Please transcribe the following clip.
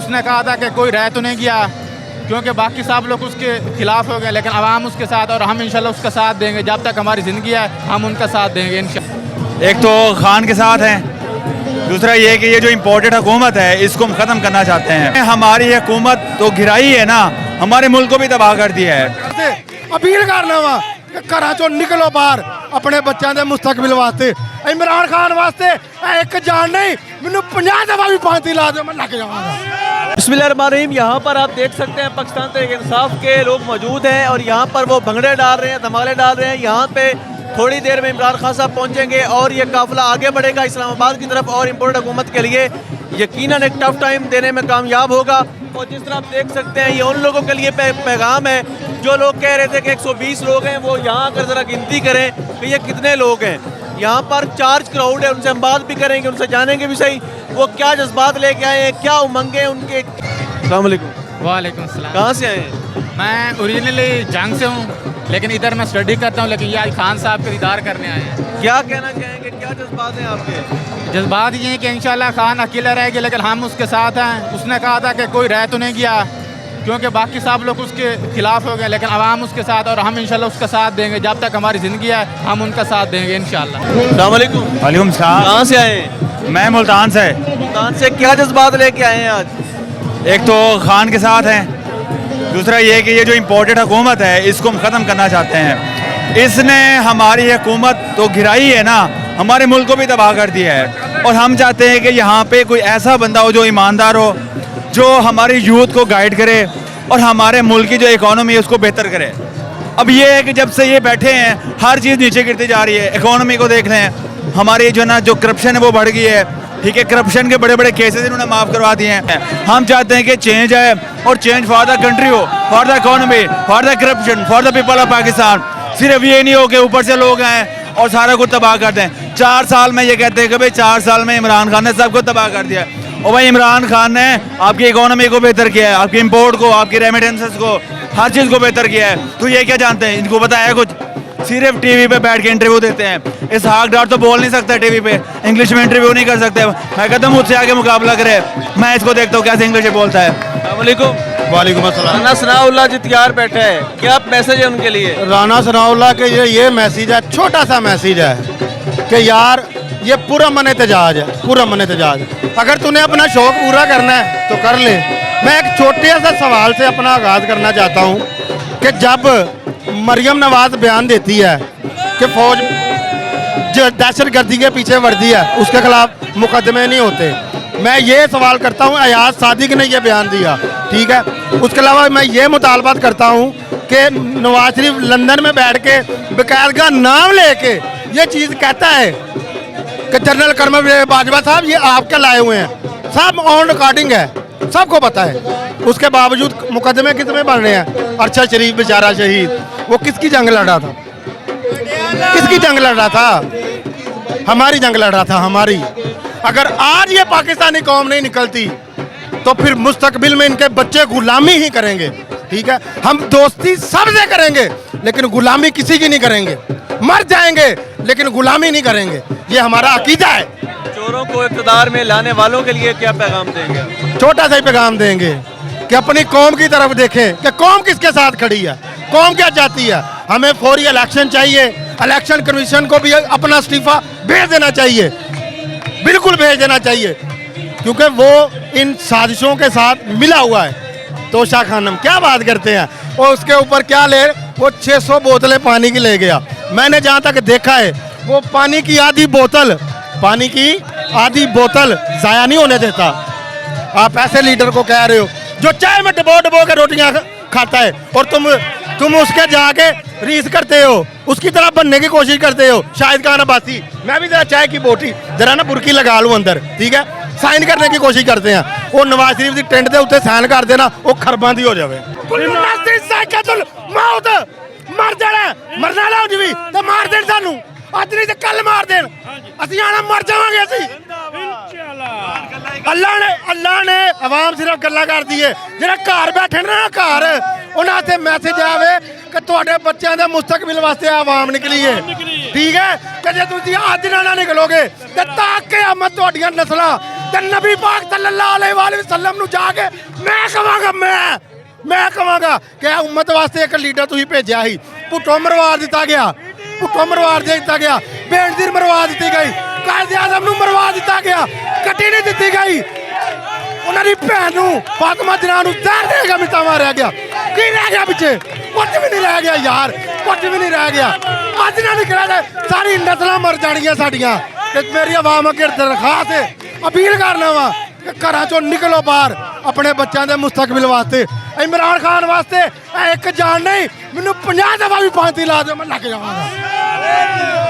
उसने कहा था कि कोई रह तो नहीं गया, क्योंकि बाकी सब लोग उसके खिलाफ हो गए, लेकिन आवाम उसके साथ, और हम इंशाल्लाह उसका साथ देंगे। जब तक हमारी ज़िंदगी है हम उनका साथ देंगे इंशाल्लाह। एक तो खान के साथ हैं, दूसरा ये कि ये जो इम्पोर्टेड हुकूमत है इसको हम ख़त्म करना चाहते हैं। हमारी हुकूमत तो गिराई है ना, हमारे मुल्क को भी तबाह कर दिया है। अपील करना वा कि घरों चो निकलो बाहर अपने बच्चों के मुस्तकबिल वास्ते। इमरान खान वास्ते एक जान नहीं, मैनू 50 दफा भी फांसी ला दो, मैं लग जाऊंगा। बिस्मिल्लाहिर्रहमानिर्रहीम। यहाँ पर आप देख सकते हैं पाकिस्तान तहरीक इंसाफ के लोग मौजूद हैं और यहाँ पर वो भंगड़े डाल रहे हैं, धमाले डाल रहे हैं। यहाँ पे थोड़ी देर में इमरान खान साहब पहुँचेंगे और ये काफिला आगे बढ़ेगा इस्लामाबाद की तरफ और इम्पोर्टेड हुकूमत के लिए यकीनन एक टफ टाइम देने में कामयाब होगा। और जिस तरह आप देख सकते हैं ये उन लोगों के लिए पैगाम है जो लोग कह रहे थे कि 120 लोग हैं, वो यहाँ आकर ज़रा गिनती करें कि ये कितने लोग हैं। यहाँ पर चार्ज क्राउड है, उनसे हम बात भी करेंगे, उनसे जानेंगे भी सही वो क्या जज्बात लेके आए हैं, क्या उमंगे उनके। अस्सलाम वालेकुम। वालेकुम सलाम। कहाँ से आए हैं? मैं ओरिजिनली जंग से हूँ, लेकिन इधर मैं स्टडी करता हूँ, लेकिन ये आज खान साहब के दीदार करने आए हैं। क्या कहना चाहेंगे, क्या जज्बात हैं आपके? जज्बात ये हैं कि इंशाल्लाह खान अकेला रहेगी, लेकिन हम उसके साथ हैं। उसने कहा था कि कोई रह तो नहीं गया, क्योंकि बाकी सब लोग उसके खिलाफ हो गए, लेकिन आवाम उसके साथ, और हम इंशाल्लाह उसका साथ देंगे। जब तक हमारी ज़िंदगी है हम उनका साथ देंगे इंशाल्लाह। अस्सलाम वालेकुम। वालेकुम सलाम। कहाँ से आए हैं? मैं मुल्तान से। मुल्तान से। क्या जज्बात लेके आए हैं आज? एक तो खान के साथ हैं, दूसरा ये कि ये जो इम्पोर्टेड हुकूमत है इसको हम ख़त्म करना चाहते हैं। इसने हमारी हुकूमत तो गिराई है ना, हमारे मुल्क को भी तबाह कर दिया है। और हम चाहते हैं कि यहाँ पे कोई ऐसा बंदा हो जो ईमानदार हो, जो हमारी यूथ को गाइड करे और हमारे मुल्क की जो इकॉनमी है उसको बेहतर करे। अब ये है कि जब से ये बैठे हैं हर चीज़ नीचे गिरती जा रही है। इकॉनमी को देख लें, हमारी जो ना जो करप्शन है वो बढ़ गई है, ठीक है। करप्शन के बड़े बड़े केसेस इन्होंने माफ़ करवा दिए हैं। हम चाहते हैं कि चेंज आए और चेंज फॉर द कंट्री हो, for the economy, for the corruption, for the people of Pakistan. सिर्फ ये नहीं हो कि ऊपर से लोग आएँ और सारा कुछ तबाह कर दें। 4 साल में ये कहते हैं कि भाई 4 साल में इमरान खान ने सब कुछ तबाह कर दिया। और भाई इमरान खान ने आपकी इकोनॉमी को बेहतर किया है, आपकी इंपोर्ट को, आपकी रेमिटेंसेस को, हर चीज़ को बेहतर किया है। तो ये क्या जानते हैं, इनको पता है कुछ? सिर्फ टीवी पे बैठ के इंटरव्यू देते हैं। इस हाक डाट तो बोल नहीं सकता टीवी पे, इंग्लिश में इंटरव्यू नहीं कर सकते। मैं कहता हूँ मुझसे आगे मुकाबला करे, मैं इसको देखता हूँ कैसे इंग्लिश में बोलता है। अस्सलाम वालेकुम। वालेकुम अस्सलाम। राना सनाउल्लाह जितियार बैठे हैं, क्या मैसेज है उनके लिए? राना सनाउल्लाह के ये मैसेज है, छोटा सा मैसेज है कि यार ये पूरा मन एहतजाज है, पूरा मन एहतजाज है। अगर तूने अपना शौक पूरा करना है तो कर ले। मैं एक छोटे सा सवाल से अपना आगाज़ करना चाहता हूँ कि जब मरियम नवाज बयान देती है कि फौज जो दहशतगर्दी के पीछे वर्दी है उसके खिलाफ मुकदमे नहीं होते, मैं ये सवाल करता हूँ अयाज सादिक ने ये बयान दिया, ठीक है। उसके अलावा मैं ये मुतालबात करता हूँ कि नवाज शरीफ लंदन में बैठ के बाकायदा नाम लेके ये चीज़ कहता है कि जनरल करमल बाजवा साहब ये आपके लाए हुए हैं, सब ऑन रिकॉर्डिंग है, सबको पता है। उसके बावजूद मुकदमे कितने बन रहे हैं। अरशद शरीफ बेचारा शहीद, वो किसकी जंग लड़ रहा था? किसकी जंग लड़ रहा था? हमारी जंग लड़ रहा था, हमारी। अगर आज ये पाकिस्तानी कौम नहीं निकलती तो फिर मुस्तकबिल में इनके बच्चे गुलामी ही करेंगे, ठीक है। हम दोस्ती सबसे करेंगे लेकिन गुलामी किसी की नहीं करेंगे। मर जाएंगे लेकिन गुलामी नहीं करेंगे, ये हमारा अकीदा है। चोरों को इक़्तिदार में लाने वालों के लिए क्या पैगाम देंगे? छोटा सा ही पैगाम देंगे कि अपनी कौम की तरफ देखें कि कौम किसके साथ खड़ी है, कौम क्या चाहती है। हमें फौरी इलेक्शन चाहिए, इलेक्शन कमीशन को भी अपना इस्तीफा भेज देना चाहिए, बिल्कुल भेज देना चाहिए, क्योंकि वो इन साजिशों के साथ मिला हुआ है। तोशा खानम क्या बात करते हैं, और उसके ऊपर क्या ले, वो 600 बोतलें पानी की ले गया। मैंने जहाँ तक देखा है वो पानी की आधी बोतल ज़ाया नहीं होने देता। आप ऐसे लीडर को कह रहे हो जो चाय में डबो डबो के रोटियां खाता है और तुम उसके जाके रीस करते हो, उसकी तरह बनने की कोशिश करते हो। शाहिद खान अब्बासी, मैं भी जरा चाय की बोटी जरा ना बुरकी लगा लूँ अंदर, ठीक है। साइन करने की कोशिश करते हैं, वो नवाज शरीफ की टेंट के उत्ते साइन कर देना, वो खरबां दी हो जाए। मर जाना, मरना ला जी तो मार देन सानू, अज नहीं तो कल मार देन, असि आना मर जावांगे असि। अल्लाह ने आवाम सिर्फ गल्लां करदी है, जेड़ा घर बैठे ना घर उन्हां ते मैसेज आवे कि तुहाडे बच्चों के मुस्तकबिल वास्ते आवाम निकली है, ठीक है। कि जे तुसीं अज ना निकलोगे ते तां क़यामत तुहाडीआं नस्लां ਤੇ ਨਬੀ ਪਾਕ ਸੱਲੱਲਾਹੁ ਅਲੈहि ਵਸੱਲਮ ਨੂੰ ਜਾ ਕੇ ਮੈਂ ਕਹਾਂਗਾ, ਮੈਂ ਕਹਾਂਗਾ ਕਿ ਉਮਤ ਵਾਸਤੇ ਇੱਕ ਲੀਡਰ ਤੁਸੀਂ ਭੇਜਿਆ ਸੀ, ਪੁੱਟੋ ਮਰਵਾ ਦਿੱਤਾ ਗਿਆ, ਪੁੱਟੋ ਮਰਵਾ ਦਿੱਤਾ ਗਿਆ, ਬੇਨਜ਼ੀਰ ਮਰਵਾ ਦਿੱਤੀ ਗਈ, ਕਾਇਦ ਆਜ਼ਮ ਨੂੰ ਮਰਵਾ ਦਿੱਤਾ ਗਿਆ, ਕੱਟੀ ਨਹੀਂ ਦਿੱਤੀ ਗਈ, ਉਹਨਾਂ ਦੀ ਭੈਣ ਨੂੰ ਫਾਤਿਮਾ ਜਨਾਹ ਨੂੰ ਜ਼ਹਿਰ ਦੇ ਕੇ ਮਿੱਟਾ ਮਾਰਿਆ ਗਿਆ। ਕੀ ਰਹਿ ਗਿਆ ਪਿੱਛੇ? ਕੁਝ ਵੀ ਨਹੀਂ ਰਹਿ ਗਿਆ ਯਾਰ, ਕੁਝ ਵੀ ਨਹੀਂ ਰਹਿ ਗਿਆ। ਅੱਜ ਨਾ ਨਿਕਲਿਆ ਤੇ ਸਾਰੀ ਨਸਲਾਂ ਮਰ ਜਾਣਗੀਆਂ ਸਾਡੀਆਂ। ਤੇ ਮੇਰੀ ਆਵਾਮ ਅੱਗੇ ਦਰਖਾਸਤ ਹੈ, ਅਪੀਲ ਕਰਨਾ ਵਾ ਕਿ ਘਰਾਂ ਚੋਂ ਨਿਕਲੋ ਬਾਹਰ ਆਪਣੇ ਬੱਚਿਆਂ ਦੇ ਮੁਸਤਕਬਲ ਵਾਸਤੇ। ਇਮਰਾਨ ਖਾਨ ਵਾਸਤੇ ਇਹ ਇੱਕ ਜਾਨ ਨਹੀਂ, ਮੈਨੂੰ 50 ਦਫਾ ਵੀ ਫਾਂਸੀ ਲਾ ਦਿਓ, ਮੈਂ ਲੱਗ ਜਾਵਾਂਗਾ।